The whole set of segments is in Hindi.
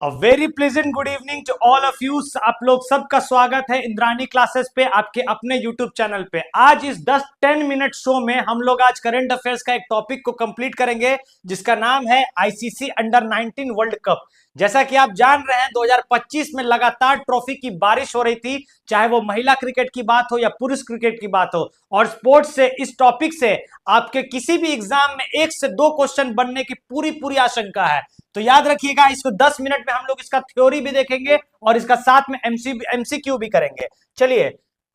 A very pleasant good evening to all of you. आप लोग सबका स्वागत है इंद्रानी क्लासेस पे, आपके अपने यूट्यूब चैनल पे। आज इस 10-10 मिनट शो में हम लोग आज करंट अफेयर्स का एक टॉपिक को कंप्लीट करेंगे जिसका नाम है आईसीसी अंडर 19 वर्ल्ड कप। जैसा कि आप जान रहे हैं 2025 में लगातार ट्रॉफी की बारिश हो रही थी, चाहे वो महिला क्रिकेट की बात हो या पुरुष क्रिकेट की बात हो। और स्पोर्ट्स से, इस टॉपिक से आपके किसी भी एग्जाम में 1 से 2 क्वेश्चन बनने की पूरी पूरी आशंका है। तो याद रखिएगा, इसको 10 मिनट में हम लोग इसका थ्योरी भी देखेंगे और इसका साथ में एमसीक्यू भी करेंगे। चलिए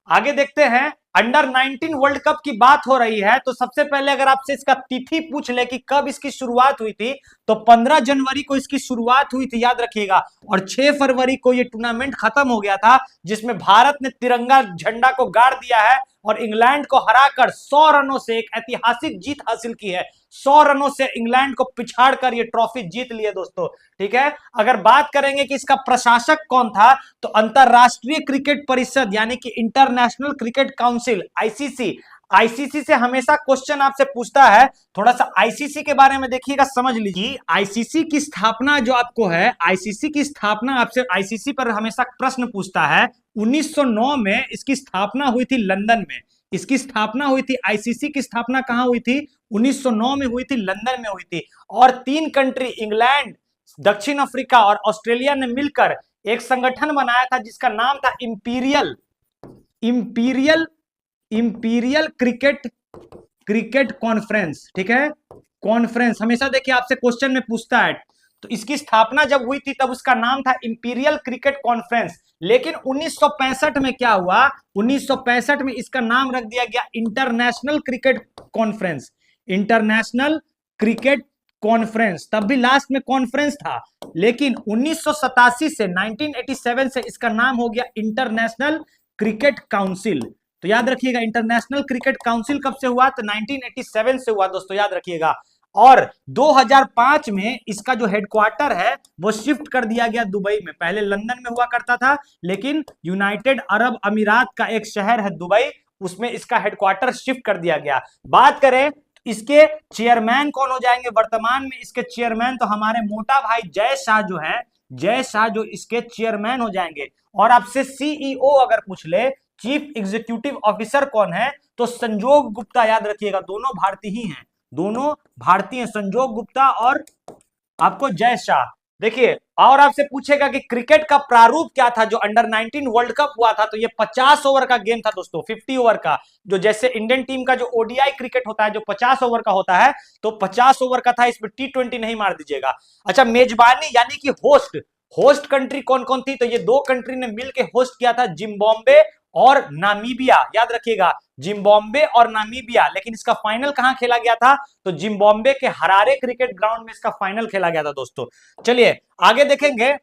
आगे देखते हैं। अंडर 19 वर्ल्ड कप की बात हो रही है तो सबसे पहले अगर आपसे इसका तिथि पूछ ले कि कब इसकी शुरुआत हुई थी, तो 15 जनवरी को इसकी शुरुआत हुई थी, याद रखिएगा। और 6 फरवरी को यह टूर्नामेंट खत्म हो गया था, जिसमें भारत ने तिरंगा झंडा को गाड़ दिया है और इंग्लैंड को हराकर 100 रनों से एक ऐतिहासिक जीत हासिल की है। 100 रनों से इंग्लैंड को पिछाड़कर ये ट्रॉफी जीत लिए दोस्तों, ठीक है। अगर बात करेंगे कि इसका प्रशासक कौन था, तो अंतरराष्ट्रीय क्रिकेट परिषद यानी कि international cricket council ICC. ICC से हमेशा क्वेश्चन आपसे पूछता है, थोड़ा सा आईसीसी के बारे में देखिएगा, समझ लीजिए। आईसीसी की स्थापना जो आपको है, आईसीसी की स्थापना आपसे आईसीसी पर हमेशा प्रश्न पूछता है। 1909 में इसकी स्थापना हुई थी लंदन में। इसकी स्थापना हुई थी, आईसीसी की स्थापना कहां हुई थी? 1909 में हुई थी, लंदन में हुई थी। और 3 कंट्री, इंग्लैंड, दक्षिण अफ्रीका और ऑस्ट्रेलिया ने मिलकर एक संगठन बनाया था जिसका नाम था इंपीरियल इंपीरियल क्रिकेट कॉन्फ्रेंस, ठीक है। कॉन्फ्रेंस हमेशा देखिए आपसे क्वेश्चन में पूछता है। तो इसकी स्थापना जब हुई थी तब उसका नाम था इंपीरियल क्रिकेट कॉन्फ्रेंस। लेकिन 1965 में क्या हुआ? 1965 में इसका नाम रख दिया गया international cricket conference. International cricket conference, तब भी लास्ट में कॉन्फ्रेंस था। लेकिन 1987 से 1987 से इसका नाम हो गया इंटरनेशनल क्रिकेट काउंसिल। तो याद रखिएगा, इंटरनेशनल क्रिकेट काउंसिल कब से हुआ? तो 1987 से हुआ दोस्तों, याद रखिएगा। और 2005 में इसका जो हेडक्वार्टर है वो शिफ्ट कर दिया गया दुबई में। पहले लंदन में हुआ करता था, लेकिन यूनाइटेड अरब अमीरात का एक शहर है दुबई, उसमें इसका हेडक्वार्टर शिफ्ट कर दिया गया। बात करें इसके चेयरमैन कौन हो जाएंगे वर्तमान में? इसके चेयरमैन तो हमारे मोटा भाई जय शाह जो है, जय शाह जो इसके चेयरमैन हो जाएंगे। और आपसे सीईओ अगर पूछ ले, चीफ एग्जीक्यूटिव ऑफिसर कौन है, तो संजोग गुप्ता, याद रखिएगा। दोनों भारतीय ही हैं, दोनों भारतीय, संजोग गुप्ता और आपको जय शाह। देखिए, और आपसे पूछेगा कि क्रिकेट का प्रारूप क्या था जो अंडर 19 वर्ल्ड कप हुआ था, तो ये 50 ओवर का गेम था दोस्तों, 50 ओवर का। जो जैसे इंडियन टीम का जो ओडीआई क्रिकेट होता है जो 50 ओवर का होता है, तो 50 ओवर का था। इसमें टी20 नहीं मार दीजिएगा। अच्छा, मेजबानी यानी कि होस्ट कंट्री कौन कौन थी? तो ये 2 कंट्री ने मिलकर होस्ट किया था, जिम्बाब्वे और नामीबिया, याद रखिएगा, जिम्बाब्वे और नामीबिया। लेकिन इसका फाइनल कहां खेला गया था? तो जिम्बाब्वे के हरारे क्रिकेट ग्राउंड में इसका फाइनल खेला गया था दोस्तों। चलिए आगे देखेंगे।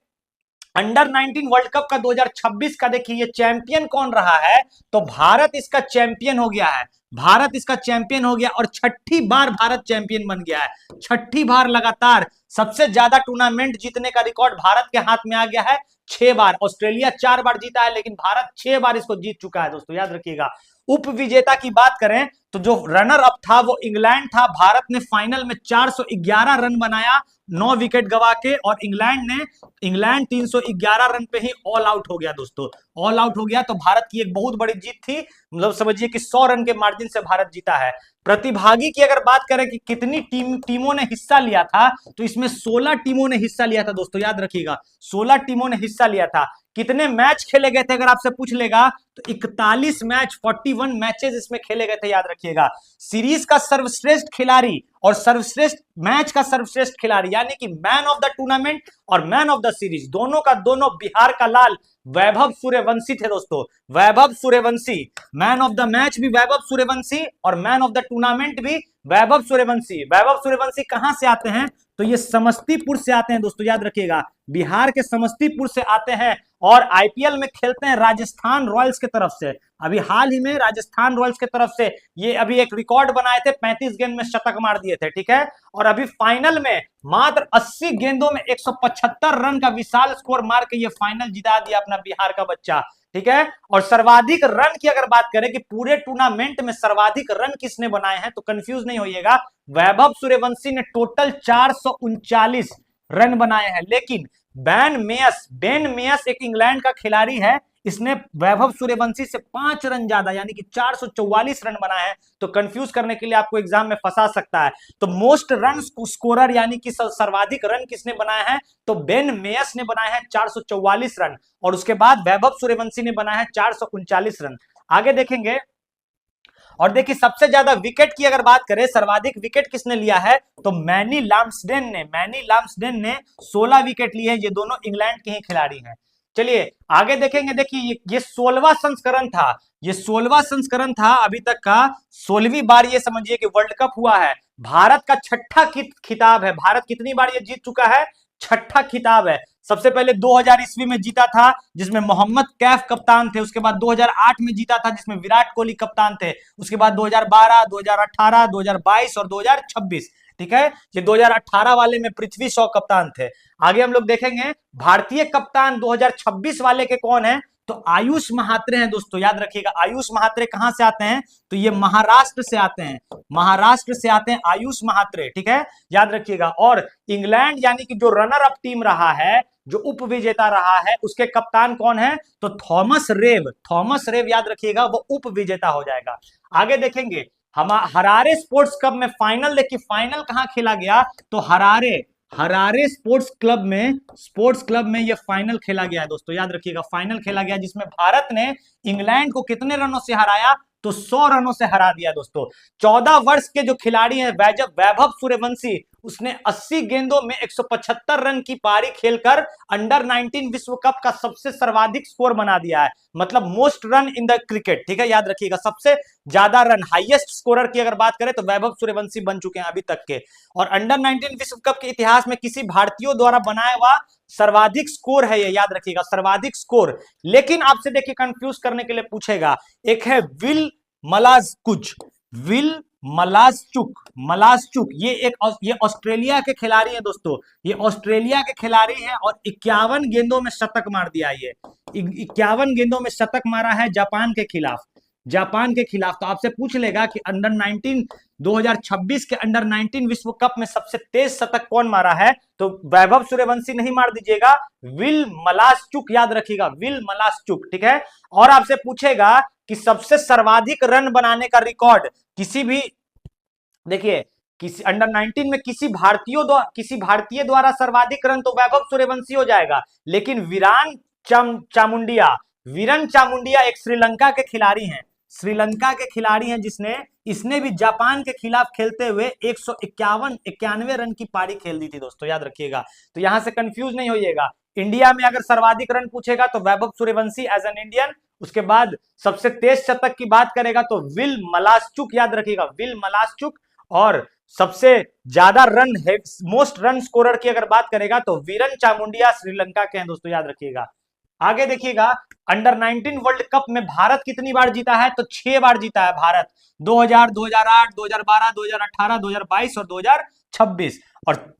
अंडर 19 वर्ल्ड कप का 2026 का देखिए ये चैंपियन कौन रहा है, तो भारत इसका चैंपियन हो गया है। भारत इसका चैंपियन हो गया और 6ठी बार भारत चैंपियन बन गया है। 6ठी बार लगातार सबसे ज्यादा टूर्नामेंट जीतने का रिकॉर्ड भारत के हाथ में आ गया है, 6 बार। ऑस्ट्रेलिया 4 बार जीता है, लेकिन भारत 6 बार इसको जीत चुका है दोस्तों, याद रखिएगा। उप विजेता की बात करें तो जो रनर अप था वो इंग्लैंड था। भारत ने फाइनल में 411 रन बनाया, 9 विकेट गवा के, और इंग्लैंड 311 रन पे ही ऑल आउट हो गया दोस्तों, ऑल आउट हो गया। तो भारत की एक बहुत बड़ी जीत थी, मतलब समझिए कि 100 रन के मार्जिन से भारत जीता है। प्रतिभागी की अगर बात करें कि कितनी टीमों ने हिस्सा लिया था, तो इसमें 16 टीमों ने हिस्सा लिया था दोस्तों, याद रखिएगा, 16 टीमों ने हिस्सा लिया था। कितने मैच खेले गए थे अगर आपसे पूछ लेगा, तो 41 मैच, 41 मैचेस इसमें खेले गए थे, याद रखिएगा। सीरीज का सर्वश्रेष्ठ खिलाड़ी और सर्वश्रेष्ठ मैच का सर्वश्रेष्ठ खिलाड़ी यानी कि मैन ऑफ द टूर्नामेंट और मैन ऑफ द सीरीज, दोनों का दोनों बिहार का लाल वैभव सूर्यवंशी थे दोस्तों। Vaibhav Suryavanshi, man of the match भी वैभव सूर्यवंशी और मैन ऑफ द टूर्नामेंट भी वैभव सूर्यवंशी। वैभव सूर्यवंशी कहां से आते हैं? तो ये समस्तीपुर से आते हैं दोस्तों, याद रखिएगा, बिहार के समस्तीपुर से आते हैं और आईपीएल में खेलते हैं राजस्थान रॉयल्स की तरफ से। अभी हाल ही में राजस्थान रॉयल्स की तरफ से ये अभी एक रिकॉर्ड बनाए थे, 35 गेंद में शतक मार दिए थे, ठीक है। और अभी फाइनल में मात्र 80 गेंदों में 175 रन का विशाल स्कोर मार के ये फाइनल जिता दिया अपना बिहार का बच्चा, ठीक है। और सर्वाधिक रन की अगर बात करें कि पूरे टूर्नामेंट में सर्वाधिक रन किसने बनाए हैं, तो कंफ्यूज नहीं होइएगा, वैभव सूर्यवंशी ने टोटल 439 रन बनाए हैं। लेकिन बेन मेयस एक इंग्लैंड का खिलाड़ी है, इसने वैभव सूर्यवंशी से 5 रन ज्यादा यानी कि 444 रन बनाए हैं। तो कंफ्यूज करने के लिए आपको एग्जाम में फंसा सकता है। तो मोस्ट रन स्कोरर यानी कि सर्वाधिक रन किसने बनाए हैं, तो बेन मेयस ने बनाए हैं 444 रन, और उसके बाद वैभव सूर्यवंशी ने बनाए हैं 439 रन। आगे देखेंगे और देखिए सबसे ज्यादा विकेट की अगर बात करें, सर्वाधिक विकेट किसने लिया है, तो मैनी लाम्सडेन ने 16 विकेट लिए हैं। ये दोनों इंग्लैंड के ही खिलाड़ी हैं। चलिए आगे देखेंगे। देखिए ये 16वां संस्करण था, ये 16वां संस्करण था अभी तक का। 16वीं बार ये समझिए कि वर्ल्ड कप हुआ है। भारत का छठा खिताब है। भारत कितनी बार ये जीत चुका है, छठा खिताब है। सबसे पहले 2000 ईस्वी में जीता था जिसमें मोहम्मद कैफ कप्तान थे। उसके बाद 2008 में जीता था जिसमें विराट कोहली कप्तान थे। उसके बाद 2012, 2018, 2022 और 2026। ठीक है, ये 2018 वाले में पृथ्वी शॉ कप्तान थे। आगे हम लोग देखेंगे भारतीय कप्तान 2026 वाले के कौन है, तो आयुष महात्रे हैं दोस्तों। याद रखिएगा आयुष महात्रे कहां से आते हैं, तो ये महाराष्ट्र से आते हैं, महाराष्ट्र से आते हैं आयुष महात्रे। ठीक है, याद रखिएगा। और इंग्लैंड यानी कि जो रनर अप टीम रहा है, जो उप विजेता रहा है, उसके कप्तान कौन है, तो थॉमस रेव याद रखिएगा, वो उप विजेता हो जाएगा। आगे देखेंगे हम हरारे स्पोर्ट्स कप में फाइनल। देखिए फाइनल कहां खेला गया, तो हरारे स्पोर्ट्स क्लब में ये फाइनल खेला गया है दोस्तों। याद रखिएगा फाइनल खेला गया जिसमें भारत ने इंग्लैंड को कितने रनों से हराया, तो 100 रनों से हरा दिया दोस्तों। 14 वर्ष के जो खिलाड़ी हैं वैभव सूर्यवंशी, उसने 80 गेंदों में 175 रन की पारी खेलकर अंडर 19 विश्व कप का सबसे सर्वाधिक स्कोर बना दिया है। मतलब most run in the cricket. ठीक है, याद रखिएगा सबसे ज्यादा रन, हाईएस्ट स्कोरर की अगर बात करें तो वैभव सूर्यवंशी बन चुके हैं अभी तक के। और अंडर 19 विश्व कप के इतिहास में किसी भारतीयों द्वारा बनाया हुआ सर्वाधिक स्कोर है ये, याद रखिएगा सर्वाधिक स्कोर। लेकिन आपसे देखिए कंफ्यूज करने के लिए पूछेगा, एक है विल मलाजचुक, ये ऑस्ट्रेलिया के खिलाड़ी हैं दोस्तों। ये ऑस्ट्रेलिया के खिलाड़ी हैं और 51 गेंदों में शतक मार दिया। ये 51 गेंदों में शतक मारा है जापान के खिलाफ। तो आपसे पूछ लेगा कि अंडर 19 2026 के अंडर 19 विश्व कप में सबसे तेज शतक कौन मारा है, तो वैभव सूर्यवंशी नहीं मार दीजिएगा, विल मलाजचुक याद रखिएगा, विल मलाजचुक। ठीक है, और आपसे पूछेगा कि सबसे सर्वाधिक रन बनाने का रिकॉर्ड किसी भी, देखिए किसी अंडर 19 में किसी भारतीय द्वारा सर्वाधिक रन तो वैभव सूर्यवंशी हो जाएगा। लेकिन वीरन चामुंडिया एक श्रीलंका के खिलाड़ी हैं, इसने भी जापान के खिलाफ खेलते हुए 191 रन की पारी खेल दी थी दोस्तों। याद रखिएगा, तो यहां से कंफ्यूज नहीं होइएगा। इंडिया में अगर सर्वाधिक रन पूछेगा तो Vaibhav Suryavanshi as an Indian. उसके बाद सबसे तेज शतक की बात करेगा तो विल मलाजचुक, याद रखिएगा विल मलाजचुक। और सबसे ज्यादा रन है, मोस्ट रन स्कोरर की अगर बात करेगा तो वीरन चामुंडिया श्रीलंका के हैं दोस्तों। याद रखिएगा। आगे देखिएगा अंडर 19 वर्ल्ड कप में भारत कितनी बार जीता है, तो 6 बार जीता है भारत। 2000, 2008, 2012, 2018, 2022 और 2026। और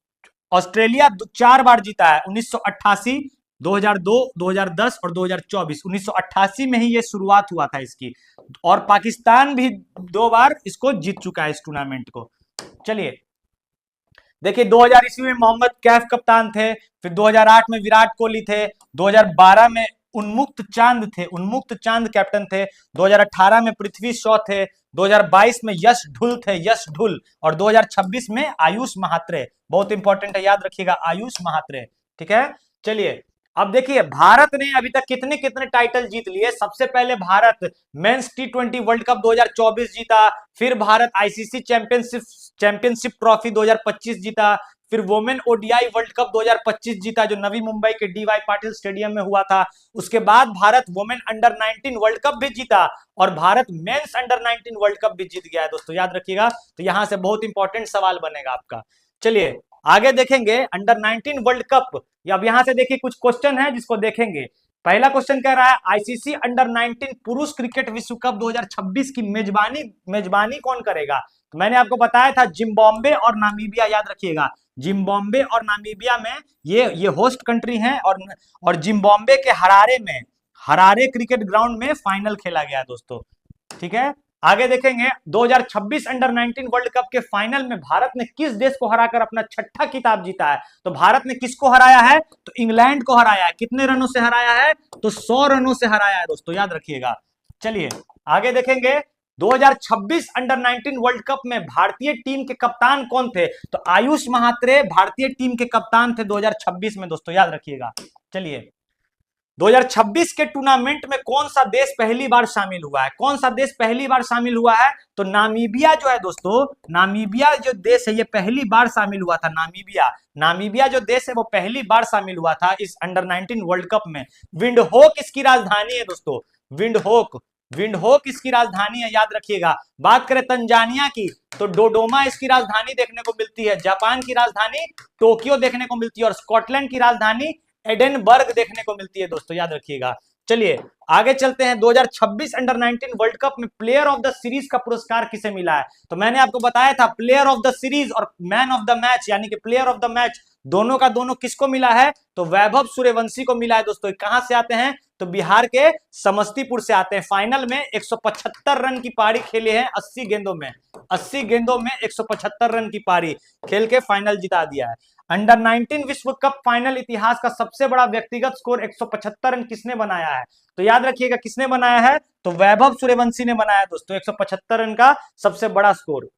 ऑस्ट्रेलिया 4 बार जीता है, 1988, 2002, 2010 और 2024। 1988 में ही ये शुरुआत हुआ था इसकी। और पाकिस्तान भी 2 बार इसको जीत चुका है इस टूर्नामेंट को। चलिए देखिए 2000 ईस्वी में मोहम्मद कैफ कप्तान थे, फिर 2008 में विराट कोहली थे, 2012 में उन्मुक्त चांद कैप्टन थे, 2018 में पृथ्वी शॉ थे, 2022 में यश ढुल और 2026 में आयुष महात्रे। बहुत इंपॉर्टेंट है, याद रखिएगा आयुष महात्रे। ठीक है, चलिए अब देखिए भारत ने अभी तक कितने कितने टाइटल जीत लिए। सबसे पहले Bharat mains T20 world cup 2024 जीता, फिर भारत आईसीसी चैंपियनशिप ट्रॉफी 2025 जीता, फिर वोमेन ओडीआई वर्ल्ड कप 2025 जीता जो नवी मुंबई के डीवाई पाटिल स्टेडियम में हुआ था। उसके बाद Bharat women under 19 world cup भी जीता और Bharat men's under 19 world cup भी जीत गया है दोस्तों। याद रखिएगा, तो यहां से बहुत इंपॉर्टेंट सवाल बनेगा आपका। चलिए आगे देखेंगे अंडर 19 वर्ल्ड कप। अब यहां से देखिए कुछ क्वेश्चन है जिसको देखेंगे। पहला क्वेश्चन कह रहा है आईसीसी अंडर 19 पुरुष क्रिकेट विश्व कप 2026 की मेजबानी कौन करेगा। तो मैंने आपको बताया था जिम्बाब्वे और नामीबिया। याद रखिएगा जिम्बाब्वे और नामीबिया में ये होस्ट कंट्री हैं। और जिम्बाब्वे के हरारे क्रिकेट ग्राउंड में फाइनल खेला गया दोस्तों। ठीक है, आगे देखेंगे 2026 अंडर 19 वर्ल्ड कप के फाइनल में भारत ने किस देश को हराकर अपना छठा खिताब जीता है? तो भारत ने किसको हराया है? तो इंग्लैंड को हराया है। कितने रनों से हराया है? तो 100 रनों से हराया है दोस्तों, याद रखिएगा। चलिए आगे देखेंगे 2026 अंडर 19 वर्ल्ड कप में भारतीय टीम के कप्तान कौन थे? तो आयुष महात्रे भारतीय टीम के कप्तान थे 2026 में दोस्तों, याद रखिएगा। चलिए 2026 के टूर्नामेंट में कौन सा देश पहली बार शामिल हुआ है? कौन सा देश पहली बार शामिल हुआ है? तो नामीबिया जो है दोस्तों, नामीबिया जो देश है ये पहली बार शामिल हुआ था। नामीबिया जो देश है वो पहली बार शामिल हुआ था इस अंडर 19 वर्ल्ड कप में। विंडहोक इसकी राजधानी है दोस्तों, विंडहोक इसकी राजधानी है, याद रखिएगा। बात करें तंजानिया की तो डोडोमा इसकी राजधानी देखने को मिलती है। जापान की राजधानी टोक्यो देखने को मिलती है और स्कॉटलैंड की राजधानी एडिनबर्ग देखने को मिलती है दोस्तों, याद रखिएगा। चलिए आगे चलते हैं। 2026 अंडर 19 वर्ल्ड कप में प्लेयर ऑफ द सीरीज का पुरस्कार किसे मिला है? तो मैंने आपको बताया था प्लेयर ऑफ द सीरीज और मैन ऑफ द मैच यानी कि प्लेयर ऑफ द मैच दोनों का दोनों किसको मिला है? तो वैभव सूर्यवंशी को मिला है दोस्तों। कहां से आते हैं? तो बिहार के समस्तीपुर से आते हैं। फाइनल में 175 रन की पारी खेले हैं 80 गेंदों में 175 रन की पारी खेल के फाइनल जिता दिया है। अंडर 19 विश्व कप फाइनल इतिहास का सबसे बड़ा व्यक्तिगत स्कोर 175 रन किसने बनाया है? तो याद रखिएगा किसने बनाया है? तो वैभव सूर्यवंशी ने बनाया दोस्तों 175 रन का सबसे बड़ा स्कोर।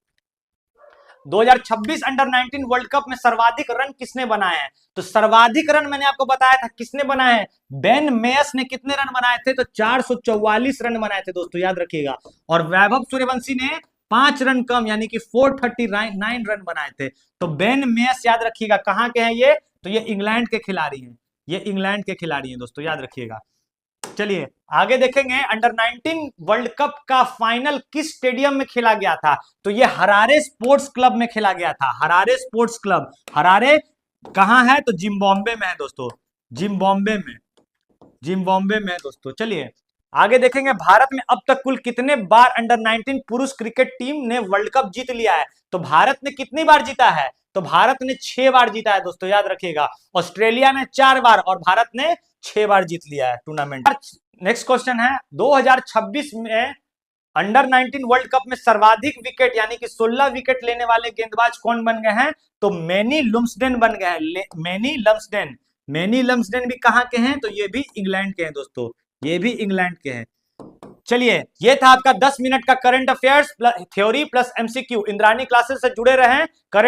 2026 अंडर 19 वर्ल्ड कप में सर्वाधिक रन किसने बनाए हैं? तो सर्वाधिक रन मैंने आपको बताया था किसने बनाए हैं? बेन मेयस ने कितने रन बनाए थे? तो 444 रन बनाए थे दोस्तों, याद रखिएगा। और वैभव सूर्यवंशी ने 5 रन कम यानी कि 439 रन बनाए थे। तो बेन मेयस याद रखिएगा कहां के हैं ये? तो ये इंग्लैंड के खिलाड़ी हैं, ये इंग्लैंड के खिलाड़ी हैं दोस्तों, याद रखिएगा। चलिए आगे देखेंगे अंडर 19 वर्ल्ड कप का फाइनल किस स्टेडियम में खेला गया था? तो ये हरारे स्पोर्ट्स क्लब में खेला गया था। हरारे स्पोर्ट्स क्लब, हरारे कहां है? तो जिम्बाब्वे में है दोस्तों, जिम्बाब्वे में है दोस्तों। चलिए आगे देखेंगे भारत में अब तक कुल कितने बार अंडर 19 पुरुष क्रिकेट टीम ने वर्ल्ड कप जीत लिया है? तो भारत ने कितनी बार जीता है? तो भारत ने 6 बार जीता है दोस्तों, याद रखिएगा। ऑस्ट्रेलिया ने 4 बार और भारत ने 6 बार जीत लिया है टूर्नामेंट। नेक्स्ट क्वेश्चन है 2026 में अंडर 19 वर्ल्ड कप में सर्वाधिक विकेट यानी कि 16 विकेट लेने वाले गेंदबाज कौन बन गए हैं? तो मैनी लम्सडेन बन गए हैं। मैनी लम्सडेन भी कहां के हैं? तो ये भी इंग्लैंड के हैं दोस्तों, ये भी इंग्लैंड के हैं। चलिए ये था आपका 10 मिनट का current affairs theory plus MCQ. Indrani classes से जुड़े रहें। करंट